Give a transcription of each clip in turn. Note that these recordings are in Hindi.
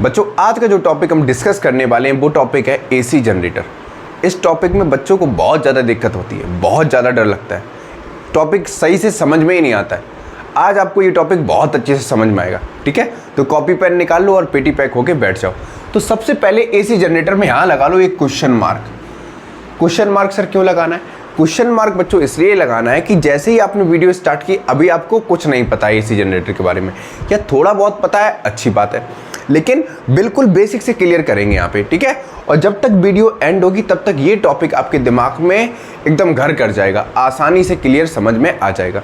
बच्चों आज का जो टॉपिक हम डिस्कस करने वाले हैं वो टॉपिक है एसी जनरेटर। इस टॉपिक में बच्चों को बहुत ज़्यादा दिक्कत होती है, बहुत ज़्यादा डर लगता है, टॉपिक सही से समझ में ही नहीं आता है। आज आपको ये टॉपिक बहुत अच्छे से समझ में आएगा, ठीक है। तो कॉपी पेन निकाल लो और पेटी पैक होके बैठ जाओ। तो सबसे पहले एसी जनरेटर में यहाँ लगा लो एक question mark. Question mark sir क्यों लगाना है? क्वेश्चन मार्क बच्चों इसलिए लगाना है कि जैसे ही आपने वीडियो स्टार्ट की अभी आपको कुछ नहीं पता है एसी जनरेटर के बारे में, या थोड़ा बहुत पता है, अच्छी बात है, लेकिन बिल्कुल बेसिक से क्लियर करेंगे यहाँ पे, ठीक है। और जब तक वीडियो एंड होगी तब तक ये टॉपिक आपके दिमाग में एकदम घर कर जाएगा, आसानी से क्लियर समझ में आ जाएगा।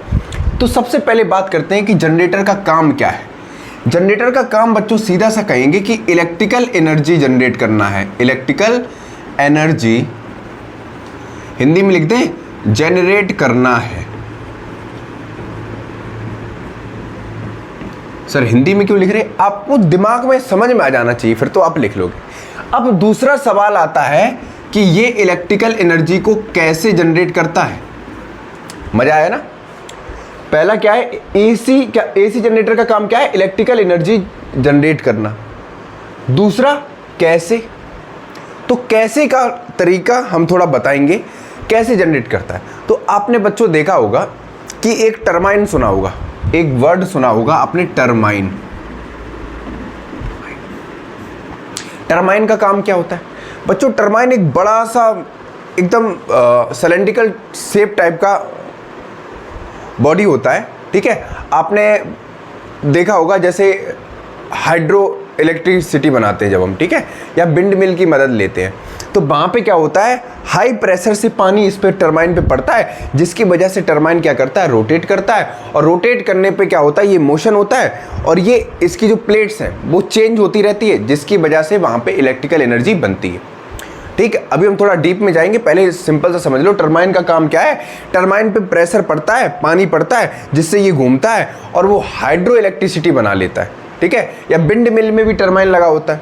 तो सबसे पहले बात करते हैं कि जनरेटर का काम क्या है। जनरेटर का काम बच्चों सीधा सा कहेंगे कि इलेक्ट्रिकल एनर्जी जनरेट करना है। इलेक्ट्रिकल एनर्जी हिंदी में लिख दें जनरेट करना है। सर हिंदी में क्यों लिख रहे हैं? आपको दिमाग में समझ में आ जाना चाहिए, फिर तो आप लिख लोगे। अब दूसरा सवाल आता है कि ये इलेक्ट्रिकल एनर्जी को कैसे जनरेट करता है। मजा आया ना? पहला क्या है, एसी जनरेटर का काम क्या है? इलेक्ट्रिकल एनर्जी जनरेट करना। दूसरा कैसे, तो कैसे का तरीका हम थोड़ा बताएंगे, कैसे जनरेट करता है। तो आपने बच्चों देखा होगा कि एक टरबाइन सुना होगा, एक वर्ड सुना होगा आपने, टरबाइन। टरबाइन का काम क्या होता है बच्चों? टरबाइन एक बड़ा सा एकदम सिलेंड्रिकल शेप टाइप का बॉडी होता है, ठीक है। आपने देखा होगा जैसे हाइड्रो इलेक्ट्रिसिटी बनाते हैं जब हम, ठीक है, या विंड मिल की मदद लेते हैं, तो वहाँ पे क्या होता है, हाई प्रेशर से पानी इस पे टरबाइन पे पड़ता है, जिसकी वजह से टरबाइन क्या करता है, रोटेट करता है। और रोटेट करने पे क्या होता है, ये मोशन होता है और ये इसकी जो प्लेट्स हैं वो चेंज होती रहती है, जिसकी वजह से वहाँ पे इलेक्ट्रिकल एनर्जी बनती है, ठीक है। अभी हम थोड़ा डीप में जाएंगे, पहले सिंपल सा समझ लो टरबाइन का काम क्या है। टरबाइन पे प्रेशर पड़ता है, पानी पड़ता है, जिससे ये घूमता है और वो हाइड्रो इलेक्ट्रिसिटी बना लेता है, ठीक है। या विंड मिल में भी टरबाइन लगा होता है,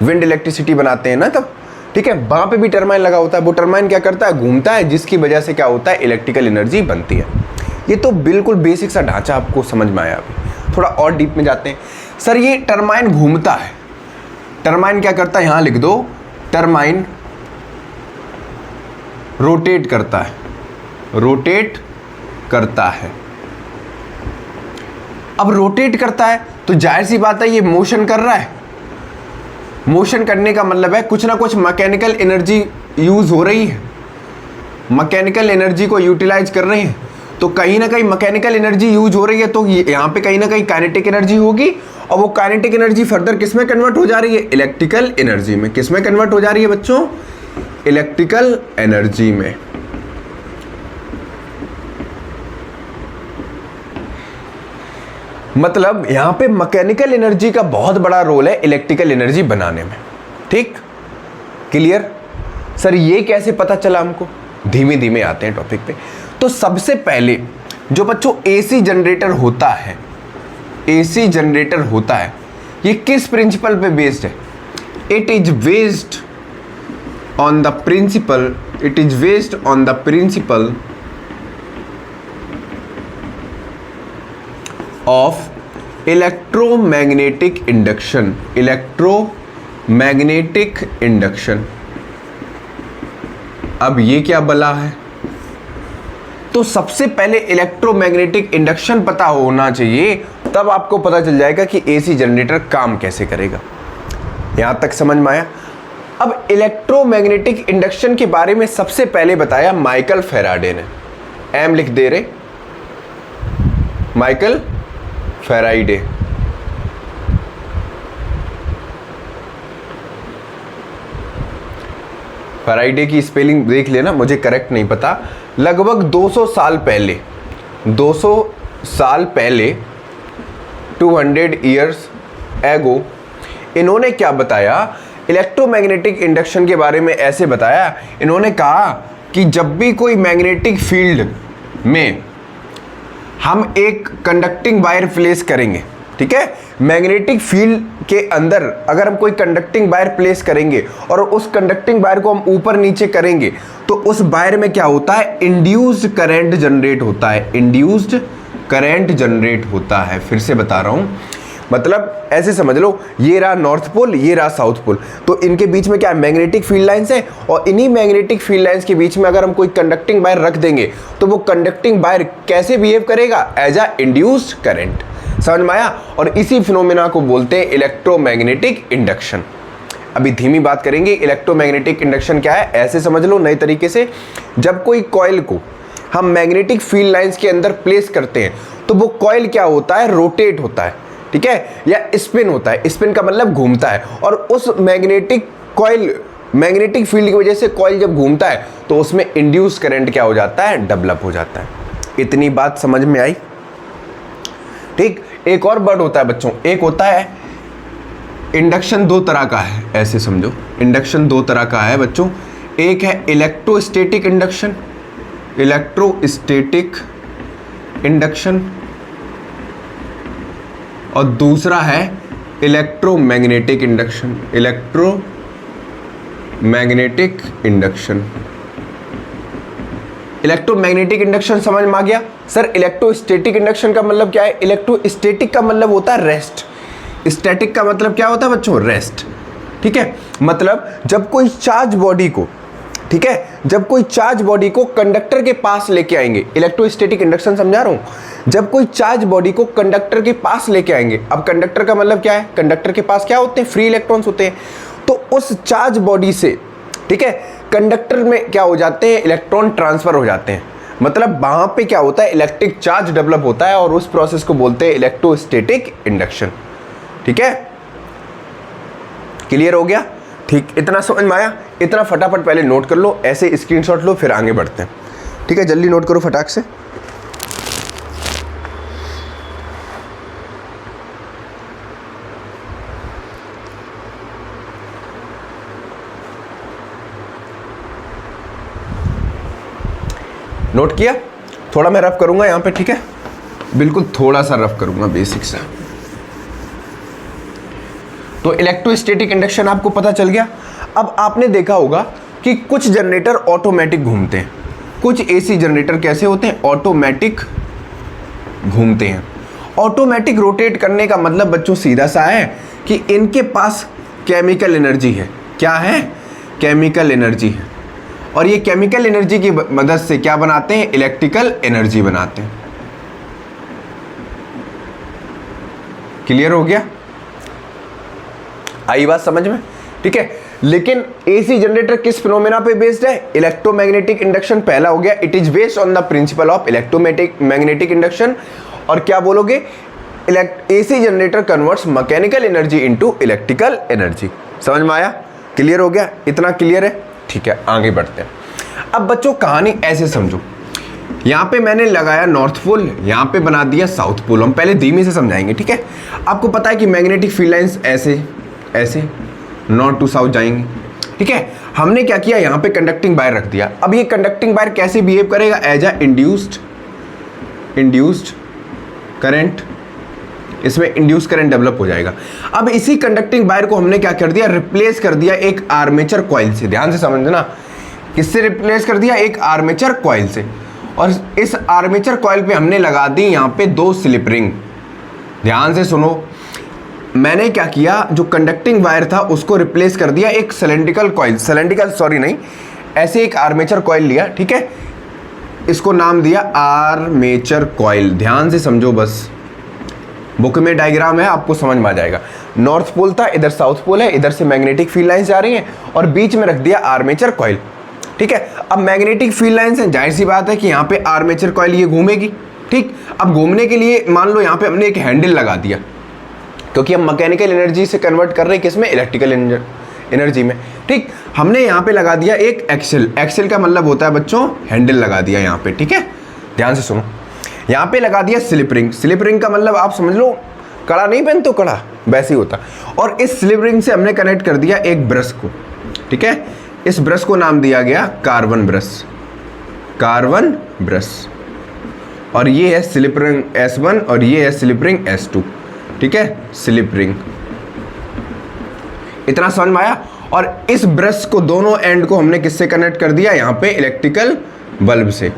विंड इलेक्ट्रिसिटी बनाते हैं ना तब, ठीक है, वहाँ पे भी टरबाइन लगा होता है। वो टरबाइन क्या करता है, घूमता है, जिसकी वजह से क्या होता है, इलेक्ट्रिकल एनर्जी बनती है। ये तो बिल्कुल बेसिक सा ढांचा आपको समझ में आया। अभी थोड़ा और डीप में जाते हैं। सर ये टरबाइन घूमता है, टरबाइन क्या करता है, यहाँ लिख दो, टरबाइन रोटेट करता है, रोटेट करता है। अब रोटेट करता है तो जाहिर सी बात है ये मोशन कर रहा है। मोशन करने का मतलब है कुछ ना कुछ मैकेनिकल एनर्जी यूज हो रही है, मैकेनिकल एनर्जी को यूटिलाइज कर रहे हैं। तो कहीं ना कहीं मैकेनिकल एनर्जी यूज हो रही है, तो यहाँ पे कहीं ना कहीं काइनेटिक एनर्जी होगी, और वो काइनेटिक एनर्जी फर्दर किस में कन्वर्ट हो जा रही है, इलेक्ट्रिकल एनर्जी में। किस में कन्वर्ट हो जा रही है बच्चों, इलेक्ट्रिकल एनर्जी में। मतलब यहां पे मैकेनिकल एनर्जी का बहुत बड़ा रोल है इलेक्ट्रिकल एनर्जी बनाने में, ठीक, क्लियर। सर ये कैसे पता चला हमको? धीमे धीमे आते हैं टॉपिक पे। तो सबसे पहले जो बच्चों एसी जनरेटर होता है, एसी जनरेटर होता है, ये किस प्रिंसिपल पे बेस्ड है? It is based on the principle, it is based on the principle of electromagnetic induction, electromagnetic induction। अब ये क्या बला है? तो सबसे पहले इलेक्ट्रोमैग्नेटिक इंडक्शन पता होना चाहिए, तब आपको पता चल जाएगा कि एसी जनरेटर काम कैसे करेगा। यहां तक समझ में आया? अब इलेक्ट्रोमैग्नेटिक इंडक्शन के बारे में सबसे पहले बताया माइकल फैराडे ने। एम लिख दे रहे, माइकल फैराडे। फैराडे की स्पेलिंग देख लेना, मुझे करेक्ट नहीं पता। लगभग 200 साल पहले, 200 साल पहले, 200 ईयर्स एगो, इन्होंने क्या बताया इलेक्ट्रोमैग्नेटिक इंडक्शन के बारे में? ऐसे बताया, इन्होंने कहा कि जब भी कोई मैग्नेटिक फील्ड में हम एक कंडक्टिंग वायर प्लेस करेंगे, ठीक है, मैग्नेटिक फील्ड के अंदर अगर हम कोई कंडक्टिंग वायर प्लेस करेंगे और उस कंडक्टिंग वायर को हम ऊपर नीचे करेंगे, तो उस वायर में क्या होता है, इंड्यूस्ड करंट जनरेट होता है, इंड्यूस्ड करंट जनरेट होता है। फिर से बता रहा हूं, मतलब ऐसे समझ लो, ये रहा नॉर्थ पोल, ये रहा साउथ पोल, तो इनके बीच में क्या है, मैग्नेटिक फील्ड लाइंस है, और इन्हीं मैग्नेटिक फील्ड लाइंस के बीच में अगर हम कोई कंडक्टिंग वायर रख देंगे तो वो कंडक्टिंग वायर कैसे बिहेव करेगा, एज अ इंड्यूस्ड करंट। समझ में आया? और इसी फिनोमेना को बोलते हैं इलेक्ट्रोमैग्नेटिक इंडक्शन। अभी धीमी बात करेंगे, इलेक्ट्रोमैग्नेटिक इंडक्शन क्या है, ऐसे समझ लो नए तरीके से, जब कोई कॉइल को हम मैग्नेटिक फील्ड लाइंस के अंदर प्लेस करते हैं तो वो कॉइल क्या होता है, रोटेट होता है, ठीक है, या स्पिन होता है। स्पिन का मतलब घूमता है, और उस मैग्नेटिक फील्ड की वजह से कॉइल जब घूमता है तो उसमें इंड्यूस करंट क्या हो जाता है, डेवलप हो जाता है। इतनी बात समझ में आई? ठीक। एक और वर्ड होता है बच्चों, एक होता है इंडक्शन, दो तरह का है, ऐसे समझो, इंडक्शन दो तरह का है बच्चों। एक है इलेक्ट्रोस्टैटिक इंडक्शन, इलेक्ट्रोस्टैटिक इंडक्शन, और दूसरा है electromagnetic induction, electromagnetic induction. Electromagnetic induction समझ में आ गया? सर इलेक्ट्रोस्टैटिक इंडक्शन का मतलब क्या है? इलेक्ट्रोस्टैटिक का मतलब होता है रेस्ट, स्टैटिक का मतलब क्या होता है बच्चों, रेस्ट। ठीक है, मतलब जब कोई चार्ज बॉडी को, ठीक है, जब कोई चार्ज बॉडी को कंडक्टर के पास लेके आएंगे, इलेक्ट्रोस्टैटिक इंडक्शन समझा रहा हूं, जब कोई चार्ज बॉडी को कंडक्टर के पास लेके आएंगे, अब कंडक्टर का मतलब क्या है, कंडक्टर के पास क्या होते हैं, फ्री इलेक्ट्रॉन्स होते हैं, तो उस चार्ज बॉडी से, ठीक है, कंडक्टर में क्या हो जाते हैं, इलेक्ट्रॉन ट्रांसफर हो जाते हैं, मतलब वहां पे क्या होता है, इलेक्ट्रिक चार्ज डेवलप होता है, और उस प्रोसेस को बोलते हैं इलेक्ट्रोस्टैटिक इंडक्शन। ठीक है, क्लियर हो गया? ठीक, इतना समझ में आया? इतना फटाफट पहले नोट कर लो, ऐसे स्क्रीनशॉट लो, फिर आगे बढ़ते हैं। ठीक है, जल्दी नोट करो फटाक से। नोट किया? थोड़ा मैं रफ करूंगा यहां पे, ठीक है, बिल्कुल थोड़ा सा रफ करूंगा बेसिक सा। तो इलेक्ट्रोस्टैटिक इंडक्शन आपको पता चल गया। अब आपने देखा होगा कि कुछ जनरेटर ऑटोमेटिक घूमते हैं, कुछ एसी जनरेटर कैसे होते हैं, ऑटोमेटिक घूमते हैं। ऑटोमेटिक रोटेट करने का मतलब बच्चों सीधा सा है कि इनके पास केमिकल एनर्जी है। क्या है? केमिकल एनर्जी है, और ये केमिकल एनर्जी की मदद से क्या बनाते हैं, इलेक्ट्रिकल एनर्जी बनाते हैं। क्लियर हो गया? आई बात समझ में? ठीक है, लेकिन एसी जनरेटर किस फिनोमेना पे बेस्ड है, इलेक्ट्रोमैग्नेटिक इंडक्शन पहला हो गया, it is based on the principle of electromagnetic induction. और क्या बोलोगे, AC generator converts mechanical energy into electrical energy. समझ में आया? क्लियर हो गया? इतना क्लियर है? ठीक है, आगे बढ़ते हैं। अब बच्चों कहानी ऐसे समझो, यहाँ पे मैंने लगाया नॉर्थ पोल, यहाँ पे बना दिया साउथ पोल। हम पहले धीमे से समझाएंगे, ठीक है। आपको पता है कि मैग्नेटिक फील्ड लाइंस ऐसे ऐसे नॉर्थ टू साउथ जाएंगी, ठीक है। हमने क्या किया, यहाँ पे कंडक्टिंग वायर रख दिया। अब ये कंडक्टिंग वायर कैसे बिहेव करेगा, एज अ इंड्यूस्ड करंट, इसमें इंड्यूस करंट डेवलप हो जाएगा। अब इसी कंडक्टिंग वायर को हमने क्या कर दिया, रिप्लेस कर दिया एक आर्मेचर कॉइल से। ध्यान से समझना, किससे रिप्लेस कर दिया, एक आर्मेचर कॉइल से। और इस आर्मेचर कॉइल पे हमने लगा दी यहाँ पे दो स्लिप रिंग। ध्यान से सुनो, मैंने क्या किया, जो कंडक्टिंग वायर था उसको रिप्लेस कर दिया एक ऐसे एक आर्मेचर कॉइल लिया, ठीक है। इसको नाम दिया आर्मेचर कॉइल। ध्यान से समझो, बस बुक में डायग्राम है, आपको समझ में आ जाएगा। नॉर्थ पोल था, इधर साउथ पोल है, इधर से मैग्नेटिक फील्ड लाइंस जा रही हैं, और बीच में रख दिया आर्मेचर कॉइल, ठीक है। अब मैग्नेटिक फील्ड लाइंस है, जाहिर सी बात है कि यहाँ पे आर्मेचर कॉइल ये घूमेगी, ठीक। अब घूमने के लिए मान लो यहाँ पे हमने एक हैंडल लगा दिया, क्योंकि हम मैकेनिकल एनर्जी से कन्वर्ट कर रहे हैं किसमें, इलेक्ट्रिकल एनर्जी में, ठीक। हमने यहाँ पे लगा दिया एक एक्सेल। एक्सेल का मतलब होता है बच्चों हैंडल लगा दिया यहाँ पे, ठीक है। ध्यान से सुनो, यहाँ पे लगा दिया स्लिप रिंग। स्लिप रिंग का मतलब आप समझ लो, कड़ा नहीं पहन तो कड़ा, वैसे ही होता। और इस स्लिप रिंग से हमने कनेक्ट कर दिया एक ब्रश को, ठीक है। इस ब्रश को नाम दिया गया कार्बन ब्रश, कार्बन ब्रश। और ये है स्लिप रिंग S1 और ये है स्लिप रिंग S2, ठीक है, स्लिप रिंग। इतना समझ में आया? और इस ब्रश को दोनों एंड को हमने किससे कनेक्ट कर दिया, यहाँ पे इलेक्ट्रिकल बल्ब से,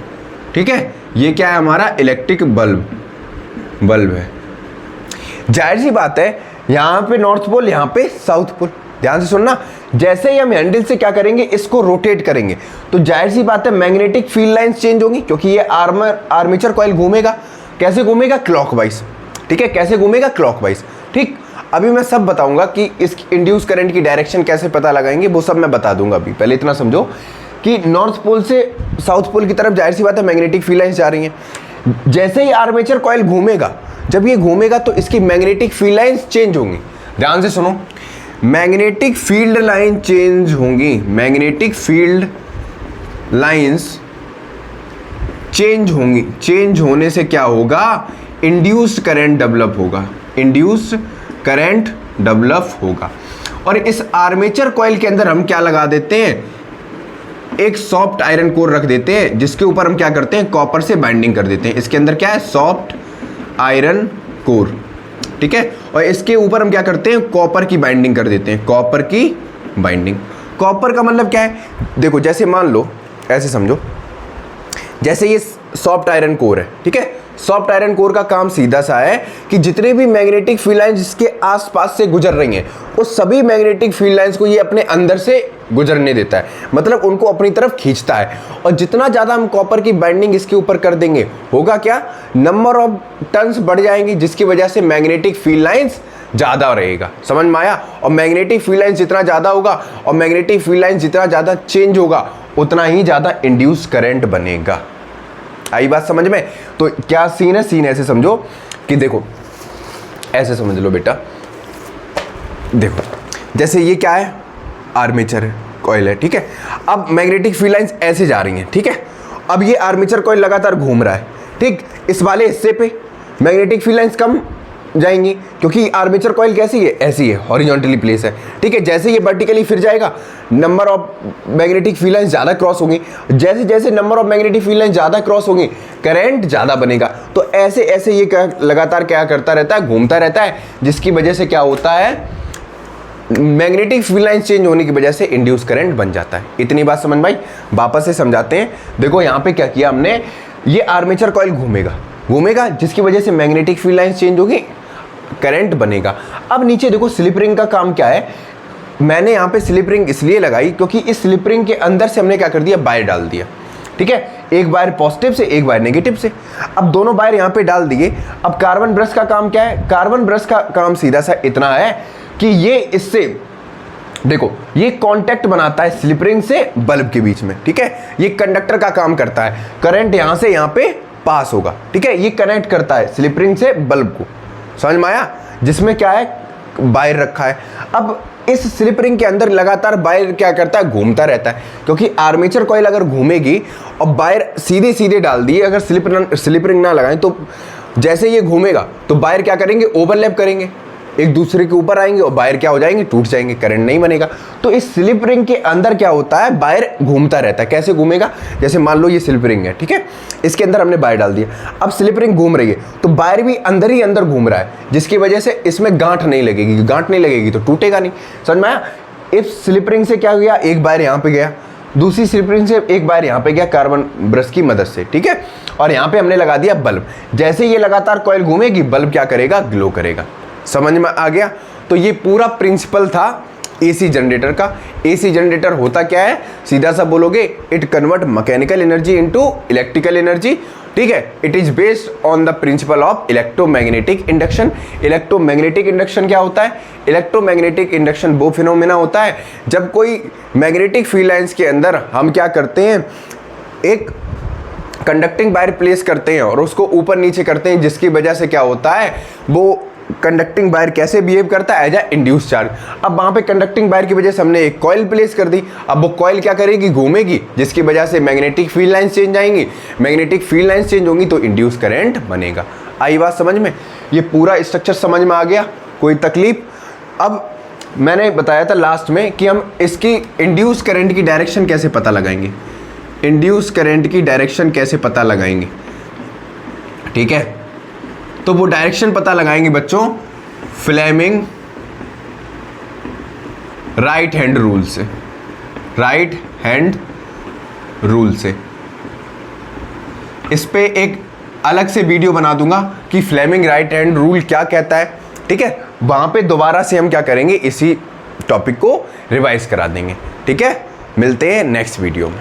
ठीक है। ये क्या है हमारा, इलेक्ट्रिक बल्ब है। जाहिर सी बात है यहाँ पे नॉर्थ पोल, यहाँ पे साउथ पोल। ध्यान से सुनना, जैसे ही हम हैंडल से क्या करेंगे, इसको रोटेट करेंगे, तो जाहिर सी बात है मैग्नेटिक फील्ड लाइंस चेंज होंगी, क्योंकि ये आर्मेचर कॉइल घूमेगा। कैसे घूमेगा? क्लॉकवाइज। ठीक है, कैसे घूमेगा? क्लॉकवाइज। ठीक, अभी मैं सब बताऊंगा कि इस इंड्यूस करंट की डायरेक्शन कैसे पता लगाएंगे, वो सब मैं बता दूंगा। अभी पहले इतना समझो कि नॉर्थ पोल से साउथ पोल की तरफ जाहिर सी बात है मैग्नेटिक फील्ड लाइंस जा रही हैं। जैसे ही आर्मेचर कॉइल घूमेगा, जब ये घूमेगा तो इसकी मैग्नेटिक फील्ड लाइंस चेंज होंगी। ध्यान से सुनो, मैग्नेटिक फील्ड लाइन चेंज होंगी। मैग्नेटिक फील्ड लाइंस चेंज होंगी। चेंज होने से क्या होगा? इंड्यूस्ड करंट डेवलप होगा। इंड्यूस्ड करंट डेवलप होगा। और इस आर्मेचर कॉइल के अंदर हम क्या लगा देते हैं? एक सॉफ्ट आयरन कोर रख देते हैं, जिसके ऊपर हम क्या करते हैं? कॉपर से बाइंडिंग कर देते हैं। इसके अंदर क्या है? Soft iron core. ठीक है, और इसके ऊपर हम क्या करते हैं? कॉपर की बाइंडिंग कर देते हैं। कॉपर की बाइंडिंग। कॉपर का मतलब क्या है? देखो, जैसे मान लो, ऐसे समझो, जैसे ये सॉफ्ट आयरन कोर है। ठीक है, सॉफ्ट आयरन कोर का काम सीधा सा है कि जितने भी मैग्नेटिक फील्ड लाइंस जिसके आसपास से गुजर रही हैं, उस सभी मैग्नेटिक फील्ड लाइंस को ये अपने अंदर से गुजरने देता है, मतलब उनको अपनी तरफ खींचता है। और जितना ज़्यादा हम कॉपर की बाइंडिंग इसके ऊपर कर देंगे, होगा क्या? नंबर ऑफ टर्न्स बढ़ जाएंगी, जिसकी वजह से मैग्नेटिक फील्ड लाइंस ज़्यादा रहेगा। समझ में आया? और मैग्नेटिक फील्ड लाइंस जितना ज़्यादा होगा और मैग्नेटिक फील्ड लाइंस जितना ज़्यादा चेंज होगा, उतना ही ज़्यादा इंड्यूस करंट बनेगा। आई बात समझ में? तो क्या सीन है? सीन ऐसे समझो कि देखो, ऐसे समझ लो बेटा, देखो जैसे ये क्या है? आर्मेचर कॉइल है। ठीक है, अब मैग्नेटिक फील्ड लाइंस ऐसे जा रही हैं। ठीक है, अब ये आर्मेचर कॉइल लगातार घूम रहा है। ठीक, इस वाले हिस्से पे मैग्नेटिक फील्ड लाइंस कम जाएंगी, क्योंकि आर्मेचर कॉइल कैसी है? ऐसी है, हॉरिजॉन्टली प्लेस है। ठीक है, जैसे ये वर्टिकली फिर जाएगा, number of magnetic field lines ज़्यादा क्रॉस होंगी। जैसे जैसे number of magnetic field lines ज़्यादा क्रॉस होंगी, करंट ज़्यादा बनेगा। तो ऐसे ऐसे ये लगातार क्या करता रहता है? घूमता रहता है, जिसकी वजह से क्या होता है? मैग्नेटिक फील्ड लाइंस चेंज होने की वजह से इंड्यूस करंट बन जाता है। इतनी बात समझ भाई? वापस से समझाते हैं। देखो यहाँ पे क्या किया हमने, ये आर्मेचर कॉइल घूमेगा, जिसकी वजह से मैग्नेटिक फील्ड लाइंस चेंज होगी, करंट बनेगा। अब नीचे देखो, स्लिप रिंग का काम क्या है? मैंने यहाँ पे स्लिप रिंग इसलिए लगाई क्योंकि इस स्लिप रिंग के अंदर से हमने क्या कर दिया? वायर डाल दिया। ठीक है, एक वायर पॉजिटिव से, एक वायर नेगेटिव से। अब दोनों वायर यहाँ पे डाल दिए। अब कार्बन ब्रश का काम क्या है? कार्बन ब्रश का काम सीधा सा इतना है कि ये इससे देखो, ये कांटेक्ट बनाता है स्लिप रिंग से बल्ब के बीच में। ठीक है, ये कंडक्टर का काम करता है। करंट यहाँ से यहाँ पे पास होगा। ठीक है, ये कनेक्ट करता है स्लिप रिंग से बल्ब को। समझ में आया? जिसमें क्या है? वायर रखा है। अब इस स्लिप रिंग के अंदर लगातार वायर क्या करता है? घूमता रहता है, क्योंकि आर्मेचर कॉइल अगर घूमेगी और वायर सीधे सीधे डाल दिए, अगर स्लिप रिंग ना लगाएं, तो जैसे ये घूमेगा तो वायर क्या करेंगे? ओवरलैप करेंगे, एक दूसरे के ऊपर आएंगे और वायर क्या हो जाएंगे? टूट जाएंगे, करंट नहीं बनेगा। तो इस स्लिप रिंग के अंदर क्या होता है? वायर घूमता रहता है। कैसे घूमेगा? जैसे मान लो ये स्लिप रिंग है। ठीक है, इसके अंदर हमने वायर डाल दिया। अब स्लिप रिंग घूम रही है, तो वायर भी अंदर ही अंदर घूम रहा है, जिसकी वजह से इसमें गांठ नहीं लगेगी। गांठ नहीं लगेगी तो टूटेगा नहीं। समझ में आया? इस स्लिप रिंग से क्या गया? एक वायर यहाँ पे गया, दूसरी स्लिप रिंग से एक वायर यहाँ पे गया कार्बन ब्रश की मदद से। ठीक है, और यहाँ पे हमने लगा दिया बल्ब। जैसे ये लगातार कॉइल घूमेगी, बल्ब क्या करेगा? ग्लो करेगा। समझ में आ गया? तो ये पूरा प्रिंसिपल था एसी जनरेटर का। एसी जनरेटर होता क्या है? सीधा सा बोलोगे, it convert mechanical energy into electrical energy. ठीक है, it is based on the principle of electromagnetic induction. Electromagnetic induction क्या होता है? इलेक्ट्रोमैग्नेटिक इंडक्शन वो फिनोमेना होता है जब कोई मैग्नेटिक फील्ड लाइंस के अंदर हम क्या करते हैं? एक कंडक्टिंग वायर प्लेस करते हैं और उसको ऊपर नीचे करते हैं, जिसकी वजह से क्या होता है? वो कंडक्टिंग वायर कैसे बिहेव करता है? As a induce charge. अब वहां पे कंडक्टिंग वायर की वजह से हमने एक कॉइल प्लेस कर दी। अब वो कॉइल क्या करेगी? घूमेगी, जिसकी वजह से मैग्नेटिक फील्ड लाइंस चेंज आएंगी। मैग्नेटिक फील्ड लाइंस चेंज होंगी तो इंड्यूस करंट बनेगा। आई बात समझ में? ये पूरा स्ट्रक्चर समझ में आ गया? कोई तकलीफ? अब मैंने बताया था लास्ट में कि हम इसकी इंड्यूस करंट की डायरेक्शन कैसे पता लगाएंगे। इंड्यूस करंट की डायरेक्शन कैसे पता लगाएंगे? ठीक है, तो वो डायरेक्शन पता लगाएंगे बच्चों फ्लेमिंग राइट हैंड रूल से। राइट हैंड रूल से इस पे एक अलग से वीडियो बना दूंगा कि फ्लेमिंग राइट हैंड रूल क्या कहता है। ठीक है, वहां पे दोबारा से हम क्या करेंगे, इसी टॉपिक को रिवाइज करा देंगे। ठीक है, मिलते हैं नेक्स्ट वीडियो में।